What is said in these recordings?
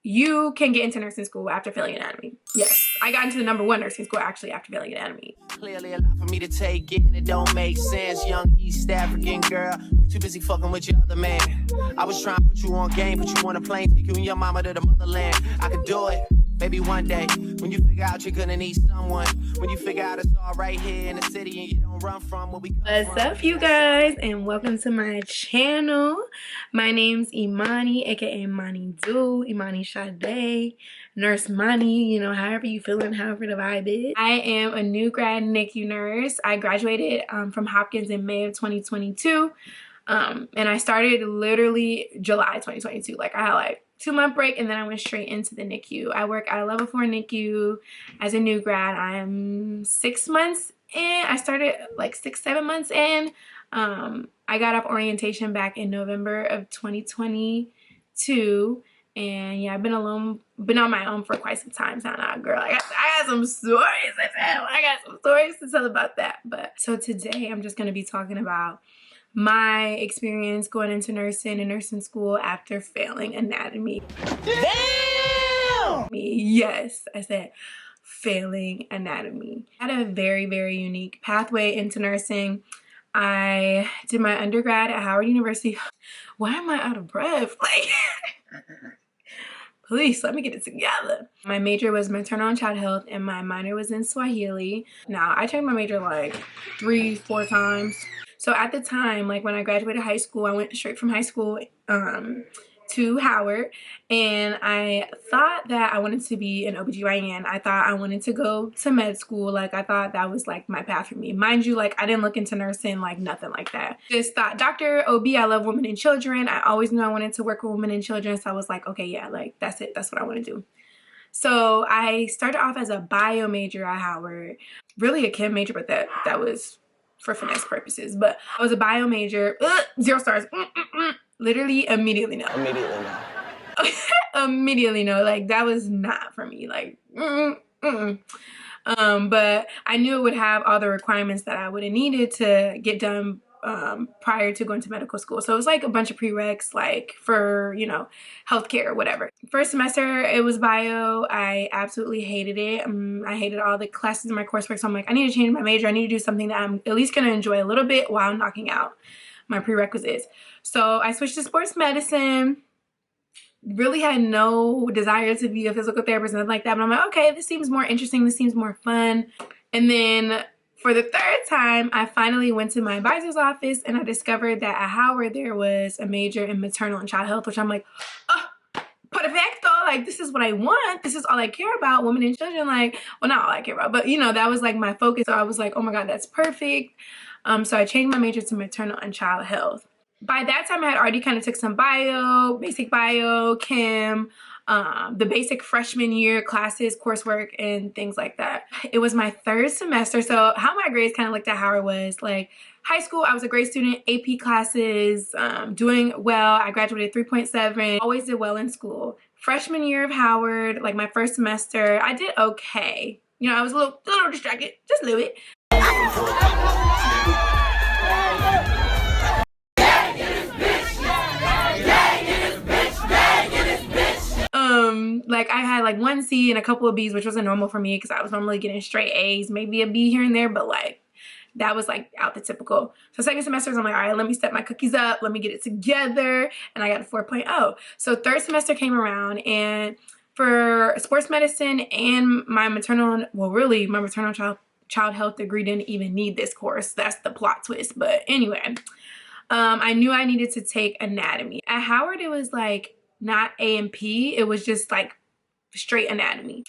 you can get into nursing school after failing anatomy. Yes, I got into the #1 nursing school actually after failing anatomy. Clearly a lot for me to take in, it don't make sense. Young East African girl, you too busy fucking with your other man. I was trying to put you on game, put you on a plane, take you and your mama to the motherland. I could do it, maybe one day, when you figure out you're gonna need someone, when you figure out it's all right here in the city and you don't run from where we come from. What's up, you guys, and welcome to my channel. My name's Imani, aka Imani Do, Imani Sadee, Nurse Mani, you know, however you feeling, however the vibe is. I am a new grad NICU nurse. I graduated from Hopkins in May of 2022. And I started literally July 2022. Like, I had like 2-month break and then I went straight into the NICU. I work at a level 4 NICU as a new grad. I am 6 months in. I started like 6-7 months in. I got off orientation back in November of 2022. And yeah, I've been on my own for quite some time now, girl. I got some stories to tell. I got some stories to tell about that. But so today I'm just gonna be talking about my experience going into nursing and nursing school after failing anatomy. Damn! Yes, I said failing anatomy. I had a very, very unique pathway into nursing. I did my undergrad at Howard University. Why am I out of breath? Like, please let me get it together. My major was maternal and child health and my minor was in Swahili. Now, I changed my major like 3-4 times. So at the time, like when I graduated high school, I went straight from high school to Howard, and I thought that I wanted to be an OBGYN. I thought I wanted to go to med school. Like, I thought that was like my path for me. Mind you, like I didn't look into nursing, like nothing like that. Just thought doctor, OB, I love women and children. I always knew I wanted to work with women and children. So I was like, okay, yeah, like that's it. That's what I want to do. So I started off as a bio major at Howard. Really a chem major, but that was for finesse purposes. But I was a bio major. 0 stars. Literally immediately no. Immediately no. Immediately no. Like, that was not for me. Like, but I knew it would have all the requirements that I would have needed to get done prior to going to medical school. So it was like a bunch of prereqs, like for, you know, healthcare or whatever. First semester, it was bio. I absolutely hated it. I hated all the classes in my coursework. So I'm like, I need to change my major. I need to do something that I'm at least going to enjoy a little bit while knocking out my prerequisites. So I switched to sports medicine. Really had no desire to be a physical therapist, nothing like that. But I'm like, okay, this seems more interesting. This seems more fun. And then for the 3rd time, I finally went to my advisor's office and I discovered that at Howard there was a major in maternal and child health, which I'm like, oh, perfecto. Like, this is what I want. This is all I care about, women and children. Like, well, not all I care about, but you know, that was like my focus. So I was like, oh my God, that's perfect. So I changed my major to maternal and child health. By that time, I had already kind of took some bio, basic bio, chem, the basic freshman year classes, coursework, and things like that. It was my 3rd semester. So how my grades kind of looked at Howard was like, high school, I was a great student, AP classes, doing well. I graduated 3.7, always did well in school. Freshman year of Howard, like my 1st semester, I did okay. You know, I was a little distracted, just a little bit. Like I had like 1 C and a couple of B's, which wasn't normal for me because I was normally getting straight A's, maybe a B here and there, but like that was like out the typical. So 2nd semester, I'm like, all right, let me step my cookies up, let me get it together, and I got a 4.0. So 3rd semester came around, and for sports medicine and my maternal, well, really my maternal child health degree didn't even need this course. That's the plot twist. But anyway, I knew I needed to take anatomy. At Howard, it was like not A and P, it was just like straight anatomy.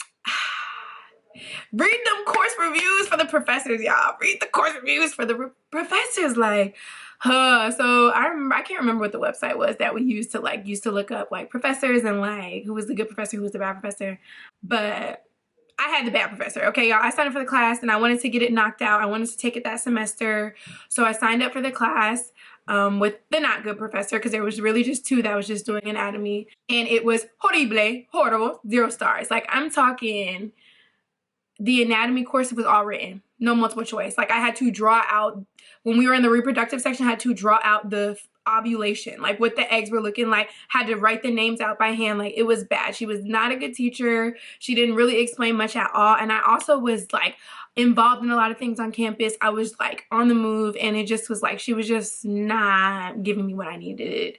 Read them course reviews for the professors, y'all. Read the course reviews for the professors, like, so I can't remember what the website was that we used to look up like professors and like who was the good professor, who was the bad professor. But I had the bad professor. Okay, y'all, I signed up for the class and I wanted to get it knocked out. I wanted to take it that semester. So I signed up for the class with the not good professor, because there was really just 2 that was just doing anatomy, and it was horrible, 0 stars. Like, I'm talking the anatomy course was all written, no multiple choice. Like I had to draw out, when we were in the reproductive section, I had to draw out the ovulation, like what the eggs were looking like, had to write the names out by hand. Like it was bad. She was not a good teacher. She didn't really explain much at all. And I also was like involved in a lot of things on campus. I was like on the move, and it just was like she was just not giving me what I needed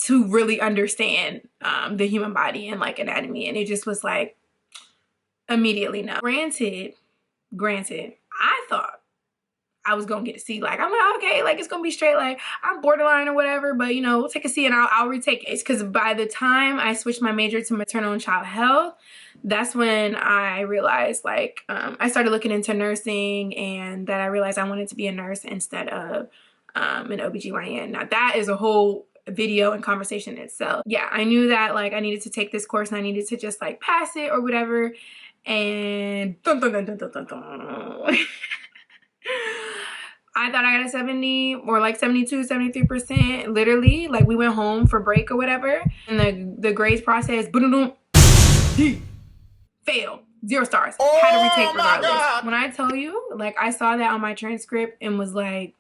to really understand the human body and like anatomy. And it just was like immediately no. Granted, I thought I was gonna get a C. Like I'm like, okay, like it's gonna be straight, like I'm borderline or whatever, but you know, we'll take a C and I'll retake it. Because by the time I switched my major to maternal and child health, that's when I realized like I started looking into nursing, and that I realized I wanted to be a nurse instead of an OBGYN. Now that is a whole video and conversation itself. Yeah, I knew that like I needed to take this course and I needed to just like pass it or whatever. And dun, dun, dun, dun, dun, dun, dun. I thought I got a 70 or like 72, 73%. Literally, like we went home for break or whatever, and the grades process, failed. 0 stars. Had to retake regardless. When I tell you, like I saw that on my transcript and was like,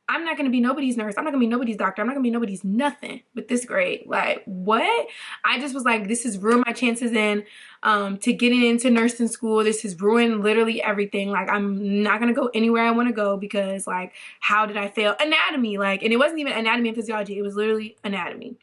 I'm not gonna be nobody's nurse. I'm not gonna be nobody's doctor. I'm not gonna be nobody's nothing with this grade. Like, what? I just was like, this has ruined my chances in to getting into nursing school. This has ruined literally everything. Like, I'm not gonna go anywhere I wanna go because, like, how did I fail? Anatomy, like, and it wasn't even anatomy and physiology. It was literally anatomy.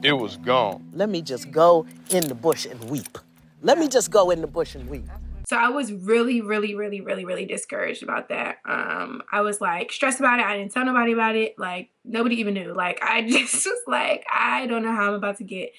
It was gone. Let me just go in the bush and weep. Let me just go in the bush and weep. So I was really, really, really, really, really discouraged about that. I was like stressed about it. I didn't tell nobody about it. Like nobody even knew. Like I just was like, I don't know how I'm about to get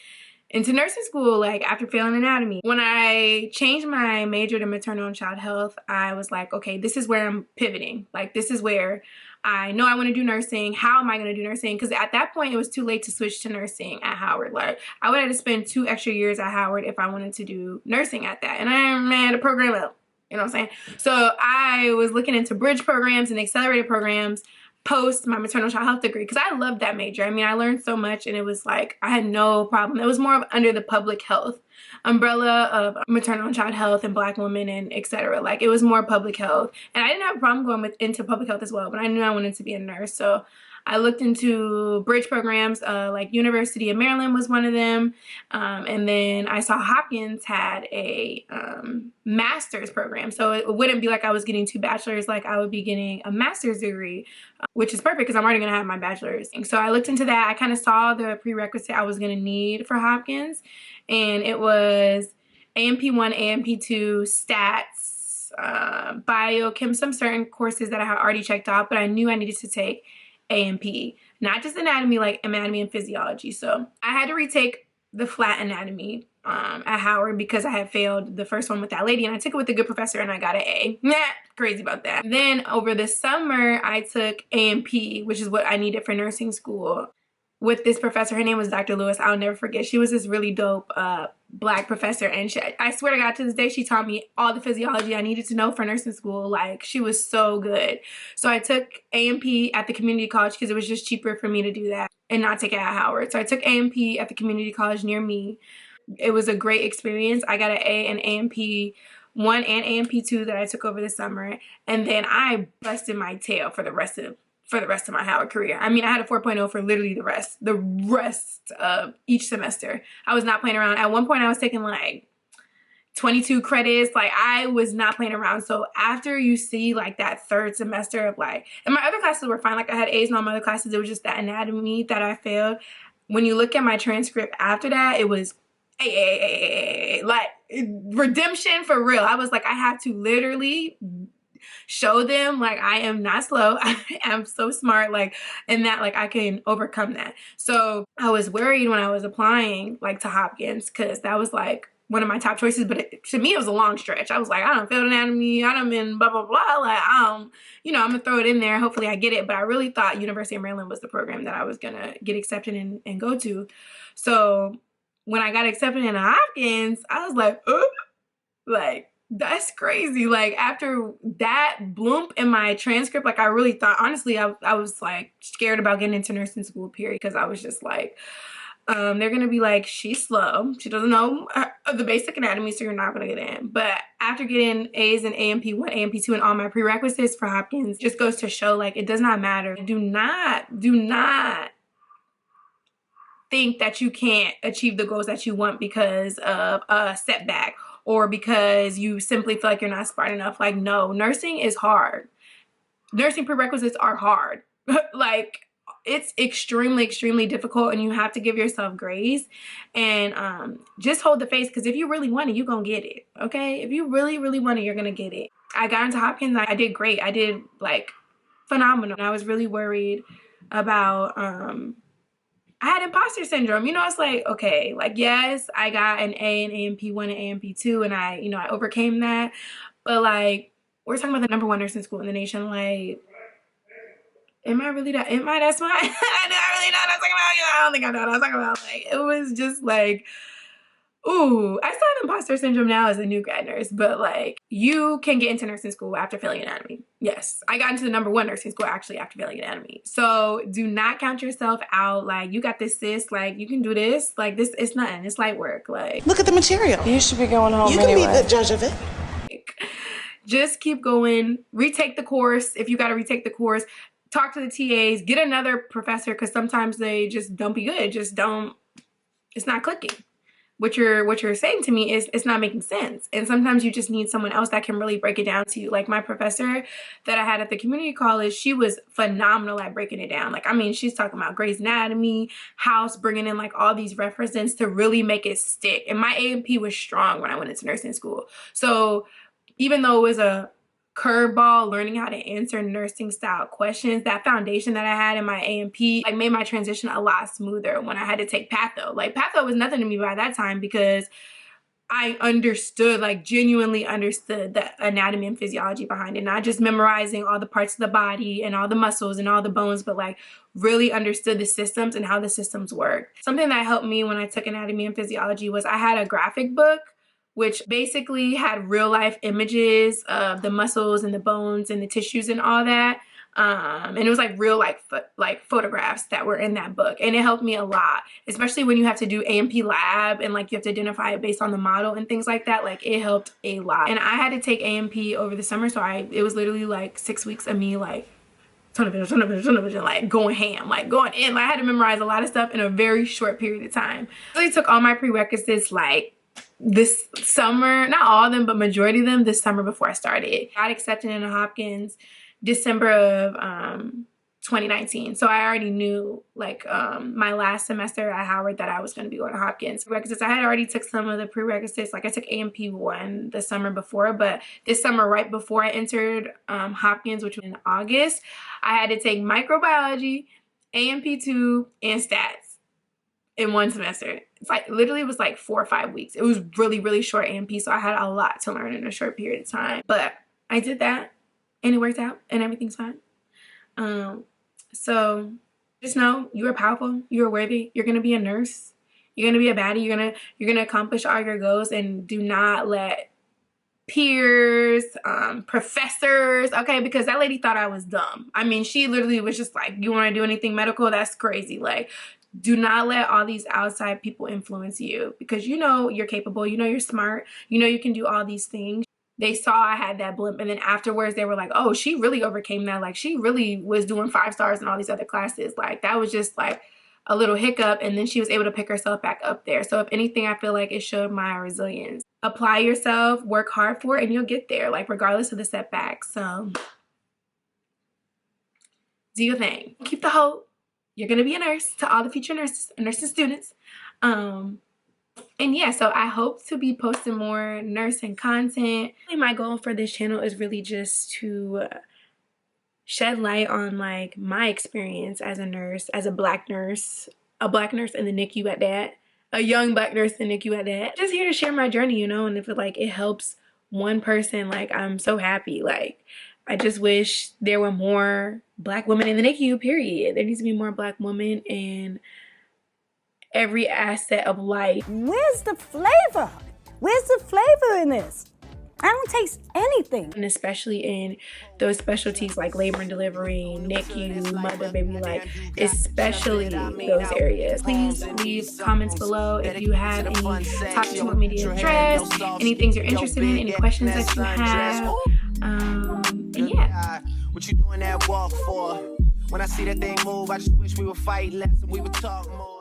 into nursing school, like after failing anatomy. When I changed my major to maternal and child health, I was like, okay, this is where I'm pivoting. Like this is where I know I want to do nursing. How am I going to do nursing? Because at that point, it was too late to switch to nursing at Howard. Like I would have to spend 2 extra years at Howard if I wanted to do nursing at that. And I ran a program up, you know what I'm saying? So I was looking into bridge programs and accelerated programs post my maternal child health degree, because I loved that major. I mean, I learned so much, and it was like I had no problem. It was more of under the public health umbrella of maternal and child health and Black women and etc. Like it was more public health, and I didn't have a problem going into public health as well, but I knew I wanted to be a nurse. So I looked into bridge programs, like University of Maryland was one of them, and then I saw Hopkins had a master's program. So it wouldn't be like I was getting 2 bachelors, like I would be getting a master's degree, which is perfect because I'm already going to have my bachelor's. And so I looked into that. I kind of saw the prerequisite I was going to need for Hopkins, and it was AMP1, AMP2, stats, biochem, some certain courses that I had already checked off, but I knew I needed to take AMP, not just anatomy, like anatomy and physiology. So I had to retake the flat anatomy at Howard because I had failed the first one with that lady, and I took it with a good professor and I got an A. Nah, crazy about that. Then over the summer, I took AMP, which is what I needed for nursing school, with this professor. Her name was Dr. Lewis. I'll never forget. She was this really dope Black professor, and I swear to God, to this day, she taught me all the physiology I needed to know for nursing school. Like, she was so good. So I took AMP at the community college because it was just cheaper for me to do that and not take it at Howard. So I took AMP at the community college near me. It was a great experience. I got an A in AMP1 and AMP2 that I took over the summer, and then I busted my tail for the rest of my Howard career. I mean, I had a 4.0 for literally the rest of each semester. I was not playing around. At one point, I was taking like 22 credits. Like, I was not playing around. So after you see like that 3rd semester of like, and my other classes were fine. Like, I had A's in all my other classes. It was just that anatomy that I failed. When you look at my transcript after that, it was like redemption for real. I was like, I have to literally show them like I am not slow. I am so smart, like, and that like I can overcome that. So I was worried when I was applying like to Hopkins, because that was like one of my top choices, but to me it was a long stretch. I was like, I don't fail anatomy, I don't been blah blah blah, like you know, I'm gonna throw it in there, hopefully I get it. But I really thought University of Maryland was the program that I was gonna get accepted in and go to. So when I got accepted into Hopkins, I was like, like, that's crazy. Like, after that bloop in my transcript, like, I really thought, honestly, I was like scared about getting into nursing school, period, because I was just like, They're gonna be like, she's slow, she doesn't know the basic anatomy, so you're not gonna get in. But after getting A's in AMP1, AMP2, and all my prerequisites for Hopkins, just goes to show, like, it does not matter. Do not think that you can't achieve the goals that you want because of a setback or because you simply feel like you're not smart enough. Like, no, nursing is hard. Nursing prerequisites are hard. Like, it's extremely difficult, and you have to give yourself grace and just hold the face, because if you really want it, you're gonna get it. Okay, if you really want it, you're gonna get it. I got into Hopkins. I did great. I did like phenomenal. And I was really worried about I had imposter syndrome. You know, it's like, okay, like, yes, I got an A in AMP1 and AMP2, and I overcame that, but like, we're talking about the #1 nursing school in the nation. Like, am I that smart? Do I really know what I'm talking about? You know, I don't think I know what I'm talking about. Like, it was just like, ooh, I still have imposter syndrome now as a new grad nurse, but like, you can get into nursing school after failing anatomy. Yes, I got into the #1 nursing school actually after failing anatomy. So do not count yourself out. Like, you got this, sis. Like, you can do this. Like, this, it's nothing. It's light work. Like, look at the material. You should be going home. You can be the judge of it. Just keep going. Retake the course if you got to retake the course. Talk to the TAs, get another professor, because sometimes they just don't be good. Just don't, it's not clicking. What you're saying to me is, it's not making sense. And sometimes you just need someone else that can really break it down to you. Like my professor that I had at the community college, she was phenomenal at breaking it down. Like, I mean, she's talking about Grey's Anatomy, House, bringing in like all these references to really make it stick. And my AMP was strong when I went into nursing school. So even though it was a curveball, learning how to answer nursing style questions, that foundation that I had in my AMP like made my transition a lot smoother when I had to take patho. Like, patho was nothing to me by that time, because I understood, like, genuinely understood the anatomy and physiology behind it, not just memorizing all the parts of the body and all the muscles and all the bones, but like really understood the systems and how the systems work. Something that helped me when I took anatomy and physiology was I had a graphic book which basically had real life images of the muscles and the bones and the tissues and all that. And it was like real like photographs that were in that book, and it helped me a lot, especially when you have to do AMP lab and like you have to identify it based on the model and things like that. Like, it helped a lot. And I had to take AMP over the summer, so it was literally like 6 weeks of me like ton of vision, like going ham, like going in. Like, I had to memorize a lot of stuff in a very short period of time. I really took all my prerequisites like this summer, not all of them, but majority of them this summer before I started. I got accepted into Hopkins December of 2019. So I already knew like my last semester at Howard that I was going to be going to Hopkins. Prerequisites, I had already took some of the prerequisites. Like, I took AMP1 the summer before, but this summer right before I entered Hopkins, which was in August, I had to take microbiology, AMP2, and stats in one semester. It's like literally it was like 4 or 5 weeks. It was really short AMP, so I had a lot to learn in a short period of time. But I did that and it worked out and everything's fine. So just know you are powerful, you are worthy, you're gonna be a nurse, you're gonna be a baddie, you're gonna accomplish all your goals, and do not let peers, professors, okay, because that lady thought I was dumb. I mean, she literally was just like, you want to do anything medical? That's crazy. Like, do not let all these outside people influence you, because you know you're capable, you know you're smart, you know you can do all these things. They saw I had that blimp, and then afterwards they were like, oh, she really overcame that. Like, she really was doing 5 stars in all these other classes. Like, that was just like a little hiccup, and then she was able to pick herself back up there. So if anything, I feel like it showed my resilience. Apply yourself, work hard for it, and you'll get there, like, regardless of the setbacks. So do your thing. Keep the hope. You're gonna be a nurse, to all the future nurses and nursing students. And yeah, so I hope to be posting more nursing content. My goal for this channel is really just to shed light on like my experience as a nurse, as a black nurse in the NICU at that, a young black nurse in the NICU at that. Just here to share my journey, you know, and if it helps one person, like, I'm so happy. Like, I just wish there were more black women in the NICU, period. There needs to be more black women in every asset of life. Where's the flavor? Where's the flavor in this? I don't taste anything. And especially in those specialties like labor and delivery, NICU, mother, baby, like especially those areas. Please leave comments below if you have any topics you want me to address, any things you're interested in, any questions that you have. And yeah. What you doing that walk for? When I see that thing move, I just wish we would fight less and we would talk more.